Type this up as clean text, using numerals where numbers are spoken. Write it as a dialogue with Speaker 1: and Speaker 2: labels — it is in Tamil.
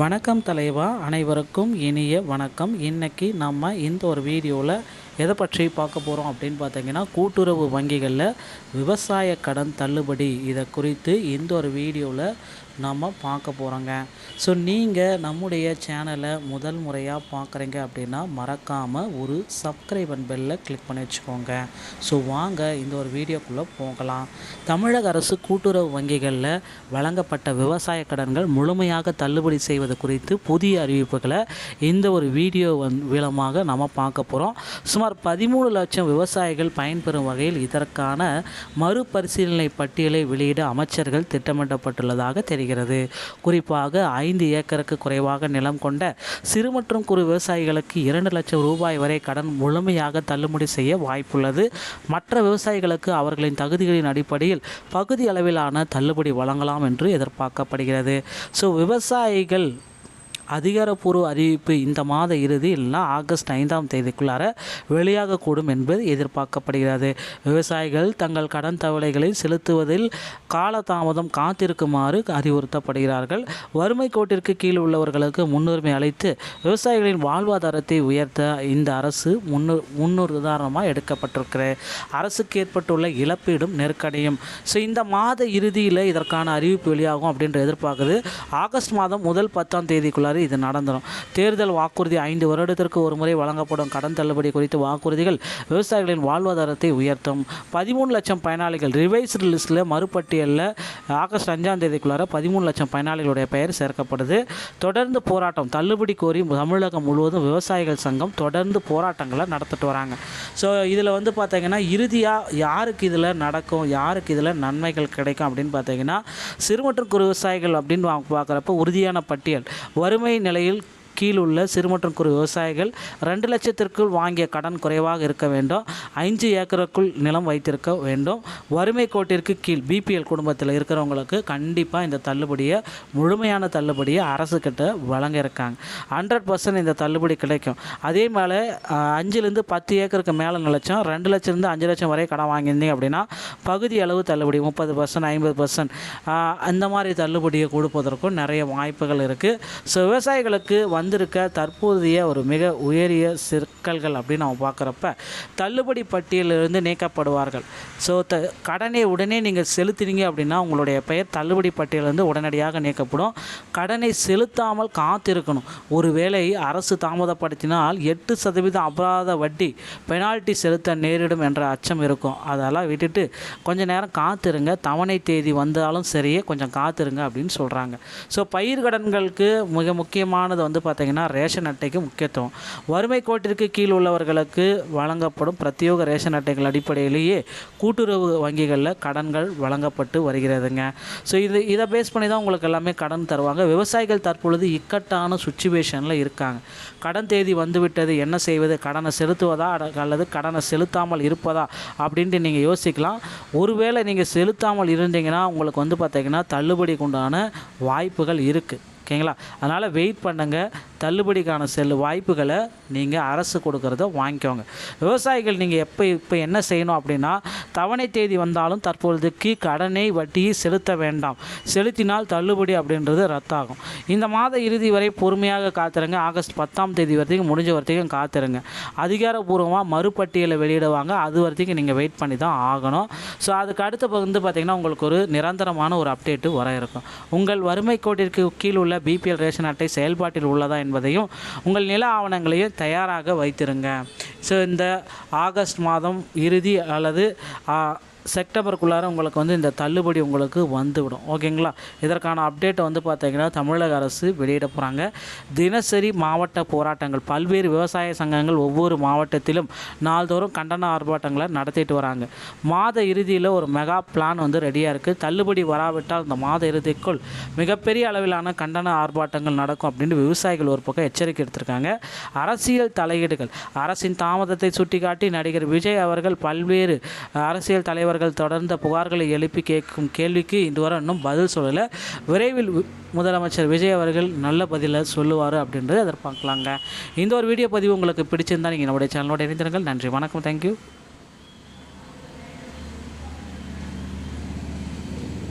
Speaker 1: வணக்கம் தலைவா, அனைவருக்கும் இனிய வணக்கம். இன்றைக்கி நம்ம இந்த ஒரு வீடியோவில் எதை பற்றி பார்க்க போகிறோம் அப்படின்னு பார்த்தீங்கன்னா, கூட்டுறவு வங்கிகளில் விவசாய கடன் தள்ளுபடி இதை குறித்து இந்த ஒரு வீடியோவில் நம்ம பார்க்க போகிறோங்க. ஸோ நீங்கள் நம்முடைய சேனலை முதல் முறையாக பார்க்குறீங்க அப்படின்னா மறக்காமல் ஒரு சப்ஸ்கிரைப் அண்ட் பெல்லை கிளிக் பண்ணி வச்சுக்கோங்க. ஸோ வாங்க இந்த ஒரு வீடியோக்குள்ளே போகலாம். தமிழக அரசு கூட்டுறவு வங்கிகளில் வழங்கப்பட்ட விவசாய கடன்கள் முழுமையாக தள்ளுபடி செய்வது குறித்து புதிய அறிவிப்புகளை இந்த ஒரு வீடியோ மூலமாக நம்ம பார்க்க போகிறோம். சுமார் 13 லட்சம் விவசாயிகள் பயன்பெறும் வகையில் இதற்கான மறுபரிசீலனை பட்டியலை வெளியிட அமைச்சர்கள் திட்டமிடப்பட்டுள்ளதாக தெரிகிறது. குறிப்பாக 5 ஏக்கருக்கு குறைவாக நிலம் கொண்ட சிறு மற்றும் குறு விவசாயிகளுக்கு 2 லட்சம் ரூபாய் வரை கடன் முழுமையாக தள்ளுபடி செய்ய வாய்ப்புள்ளது. மற்ற விவசாயிகளுக்கு அவர்களின் தகுதிகளின் அடிப்படையில் பகுதி அளவிலான தள்ளுபடி வழங்கலாம் என்று எதிர்பார்க்கப்படுகிறது. ஸோ விவசாயிகள் அதிகாரப்பூர்வ அறிவிப்பு இந்த மாத இறுதி இல்லைனா ஆகஸ்ட் 5ஆம் தேதிக்குள்ளார வெளியாகக்கூடும் என்பது எதிர்பார்க்கப்படுகிறது. விவசாயிகள் தங்கள் கடன் தவணைகளை செலுத்துவதில் காலதாமதம் காத்திருக்குமாறு அறிவுறுத்தப்படுகிறார்கள். வறுமை கோட்டிற்கு கீழ் உள்ளவர்களுக்கு முன்னுரிமை அளித்து விவசாயிகளின் வாழ்வாதாரத்தை உயர்த்த இந்த அரசு முன்னுதாரணமாக எடுக்கப்பட்டிருக்கிறது. அரசுக்கு ஏற்பட்டுள்ள இழப்பீடும் நெருக்கடியும். ஸோ இந்த மாத இறுதியில் இதற்கான அறிவிப்பு வெளியாகும் அப்படின்ற எதிர்பார்க்குது. ஆகஸ்ட் மாதம் முதல் 10ஆம் தேதிக்குள்ளார இது நடந்துடும். தேர்தல் வாக்குறுதி 5 வருடத்திற்கு ஒரு முறை வழங்கப்படும் கடன் தள்ளுபடி குறித்த வாக்குறுதிகள் விவசாயிகளின் வாழ்வாதாரத்தை உயர்த்தும். 13 லட்சம் பயனாளிகள் ரிவைஸ்டு லிஸ்ட்டில் மறுபட்டியலில் ஆகஸ்ட் 5ஆம் தேதிக்குள்ளார 13 லட்சம் பயனாளிகளுடைய பெயர் சேர்க்கப்படுது. தொடர்ந்து போராட்டம் தள்ளுபடி கோரி தமிழகம் முழுவதும் விவசாயிகள் சங்கம் தொடர்ந்து போராட்டங்களை நடத்திட்டு வராங்க. ஸோ இதில் பார்த்தீங்கன்னா இறுதியாக யாருக்கு இதில் நடக்கும், யாருக்கு இதில் நன்மைகள் கிடைக்கும் அப்படின்னு பார்த்தீங்கன்னா, சிறு மற்றும் குறு விவசாயிகள் அப்படின்னு பார்க்குறப்ப உறுதியான பட்டியல். வறுமை நிலையில் கீழ் உள்ள சிறு மற்றும் குறு விவசாயிகள் 2 லட்சத்திற்குள் வாங்கிய கடன் குறைவாக இருக்க வேண்டும். 5 ஏக்கருக்குள் நிலம் வைத்திருக்க வேண்டும். வறுமை கோட்டிற்கு கீழ் பிபிஎல் குடும்பத்தில் இருக்கிறவங்களுக்கு கண்டிப்பாக இந்த தள்ளுபடியை முழுமையான தள்ளுபடியை அரசுக்கிட்ட வழங்க இருக்காங்க. 100% இந்த தள்ளுபடி கிடைக்கும். அதே மேலே 5லேருந்து 10 ஏக்கருக்கு மேலே நிலச்சம் 2 லட்சத்துலேருந்து 5 லட்சம் வரை கடன் வாங்கியிருந்தீங்க அப்படின்னா பகுதி அளவு தள்ளுபடி 30%, 50% அந்த மாதிரி தள்ளுபடியை கொடுப்பதற்கும் நிறைய வாய்ப்புகள் இருக்குது. ஸோ விவசாயிகளுக்கு வந்திருக்க தற்போதைய ஒரு மிக உயரிய சிக்கல்கள் அப்படின்னு நம்ம பார்க்குறப்ப தள்ளுபடி பட்டியலிருந்து நீக்கப்படுவார்கள். ஸோ கடனை உடனே நீங்கள் செலுத்தினீங்க அப்படின்னா உங்களுடைய பெயர் தள்ளுபடி பட்டியலிருந்து உடனடியாக நீக்கப்படும். கடனை செலுத்தாமல் காத்திருக்கணும். ஒருவேளை அரசு தாமதப்படுத்தினால் 8% அபராத வட்டி பெனால்ட்டி செலுத்த நேரிடும் என்ற அச்சம் இருக்கும். அதெல்லாம் விட்டுட்டு கொஞ்சம் நேரம் காத்திருங்க. தவணை தேதி வந்தாலும் சரியே கொஞ்சம் காத்திருங்க அப்படின்னு சொல்கிறாங்க. ஸோ பயிர் கடன்களுக்கு மிக முக்கியமானது பார்த்தீங்கன்னா ரேஷன் அட்டைக்கு முக்கியத்துவம். வறுமை கோட்டிற்கு கீழ் உள்ளவர்களுக்கு வழங்கப்படும் பிரத்யேக ரேஷன் அட்டைகள் அடிப்படையிலேயே கூட்டுறவு வங்கிகளில் கடன்கள் வழங்கப்பட்டு வருகிறதுங்க. ஸோ இதை பேஸ் பண்ணி தான் உங்களுக்கு எல்லாமே கடன் தருவாங்க. விவசாயிகள் தற்பொழுது இக்கட்டான சுச்சுவேஷனில் இருக்காங்க. கடன் தேதி வந்துவிட்டது, என்ன செய்வது, கடனை செலுத்துவதா அல்லது கடனை செலுத்தாமல் இருப்பதா அப்படின்ட்டு நீங்கள் யோசிக்கலாம். ஒருவேளை நீங்கள் செலுத்தாமல் இருந்தீங்கன்னா உங்களுக்கு பார்த்தீங்கன்னா தள்ளுபடிக்கு உண்டான வாய்ப்புகள் இருக்குது. ஓகேங்களா? அதனால் வெயிட் பண்ணுங்கள். தள்ளுபடிக்கான வாய்ப்புகளை நீங்கள் அரசு கொடுக்குறத வாங்கிக்கோங்க. விவசாயிகள் நீங்கள் இப்போ என்ன செய்யணும் அப்படின்னா, தவணை தேதி வந்தாலும் தற்பொழுதுக்கு கடனை வட்டியை செலுத்த வேண்டாம். செலுத்தினால் தள்ளுபடி அப்படின்றது ரத்தாகும். இந்த மாத இறுதி வரை பொறுமையாக காத்திருங்க. ஆகஸ்ட் 10ஆம் தேதி வரைக்கும் முடிஞ்ச வரைக்கும் காத்திருங்க. அதிகாரப்பூர்வமாக மறுபட்டியலை வெளியிடுவாங்க. அது வரைக்கும் நீங்கள் வெயிட் பண்ணி தான் ஆகணும். ஸோ அதுக்கு அடுத்து பார்த்திங்கன்னா உங்களுக்கு ஒரு நிரந்தரமான ஒரு அப்டேட்டு வர இருக்கும். உங்கள் வறுமை கோட்டிற்கு கீழ் உள்ள பிபிஎல் ரேஷன் அட்டை செயல்பாட்டில் உள்ளதா என்பதையும் உங்கள் நில ஆவணங்களையும் தயாராக வைத்திருங்க. ஸோ இந்த ஆகஸ்ட் மாதம் இறுதி அல்லது செப்டம்பருக்குள்ளார உங்களுக்கு இந்த தள்ளுபடி உங்களுக்கு வந்துவிடும். ஓகேங்களா? இதற்கான அப்டேட்டை பார்த்தீங்கன்னா தமிழக அரசு வெளியிட போகிறாங்க. தினசரி மாவட்ட போராட்டங்கள் பல்வேறு விவசாய சங்கங்கள் ஒவ்வொரு மாவட்டத்திலும் நாள்தோறும் கண்டன ஆர்ப்பாட்டங்களை நடத்திட்டு வராங்க. மாத இறுதியில் ஒரு மெகா பிளான் ரெடியாக இருக்குது. தள்ளுபடி வராவிட்டால் இந்த மாத இறுதிக்குள் மிகப்பெரிய அளவிலான கண்டன ஆர்ப்பாட்டங்கள் நடக்கும் அப்படின்னு விவசாயிகள் ஒரு பக்கம் எச்சரிக்கை எடுத்திருக்காங்க. அரசியல் தலையீடுகள் அரசின் தாமதத்தை சுட்டிக்காட்டி நடிகர் விஜய் அவர்கள் பல்வேறு அரசியல் தலைவர்கள் தொடர்ந்த புகார்களை எழுப்பி கேட்கும் கேள்விக்கு இதுவரை இன்னும் பதில் சொல்லலை. விரைவில் முதலமைச்சர் விஜய் அவர்கள் நல்ல பதிலை சொல்லுவார் அப்படின்றத எதிர்பார்க்கலாங்க. இந்த ஒரு வீடியோ பதிவு உங்களுக்கு பிடிச்சிருந்தால் நீங்கள் நம்முடைய சேனலோட இணைந்திருங்கள். நன்றி, வணக்கம், தேங்க்யூ.